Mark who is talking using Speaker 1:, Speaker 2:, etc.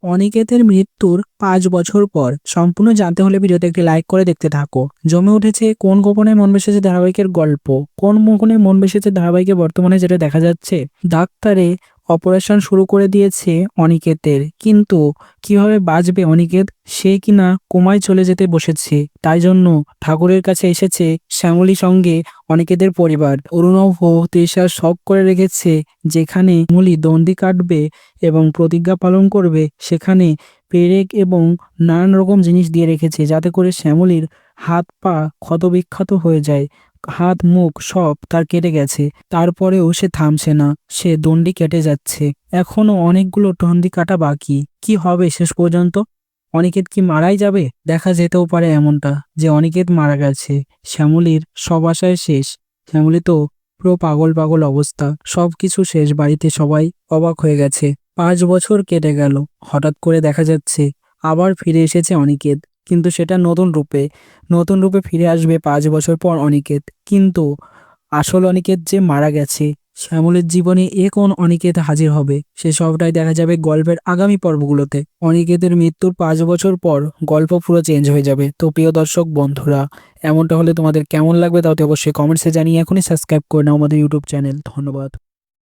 Speaker 1: অনিকেতের মৃত্যুর ৫ বছর পর সম্পূর্ণ জানতে হলে ভিডিওতে একটি লাইক করে দেখতে থাকো। জমে উঠেছে কোন গোপনে মন বেসেছে ধারাবাহিকের গল্প। কোন গোপনে মন বেসেছে ধারাবাহিকে বর্তমানে যেটা দেখা যাচ্ছে, ডাক্তারে অপারেশন শুরু করে দিয়েছে অনিকেতের, কিন্তু কিভাবে বাঁচবে অনিকেত, সে কিনা কোমায় চলে যেতে বসেছে। তাই জন্য ঠাকুরের কাছে এসেছে শ্যামলী সঙ্গে অনিকেতের পরিবার। অরুণভ ও তৃষা শখ করে রেখেছে যেখানে শ্যামলী দণ্ডি কাটবে এবং প্রতিজ্ঞা পালন করবে, সেখানে পেরেক এবং নানান রকম জিনিস দিয়ে রেখেছে যাতে করে শ্যামলীর হাত পা ক্ষতবিক্ষত হয়ে যায়। হাত মুখ সব তার কেটে গেছে, তারপরেও সে থামছে না, সে দণ্ডি কেটে যাচ্ছে। এখনো অনেকগুলো দণ্ডি কাটা বাকি। কি হবে শেষ পর্যন্ত? অনিকেত কি মারাই যাবে? দেখা যেতেও পারে এমনটা যে অনিকেত মারা গেছে, শ্যামলীর সব আশায় শেষ। শ্যামলী তো পুরো পাগল পাগল অবস্থা, সবকিছু শেষ, বাড়িতে সবাই অবাক হয়ে গেছে। ৫ বছর কেটে গেল, হঠাৎ করে দেখা যাচ্ছে আবার ফিরে এসেছে অনিকেত, কিন্তু সেটা নতুন রূপে ফিরে আসবে ৫ বছর পর অনিকেত। কিন্তু আসল অনিকেত যে মারা গেছে, শ্যামলের জীবনে কোন অনিকেত হাজির হবে, সে সবটাই দেখা যাবে গল্পের আগামী পর্বগুলোতে। অনিকেতের মৃত্যুর ৫ বছর পর গল্প পুরো চেঞ্জ হয়ে যাবে। তো প্রিয় দর্শক বন্ধুরা, এমনটা হলে তোমাদের কেমন লাগবে তাও তো অবশ্যই কমেন্টসে জানিয়ে এখনই সাবস্ক্রাইব করে নাও আমাদের ইউটিউব চ্যানেল। ধন্যবাদ।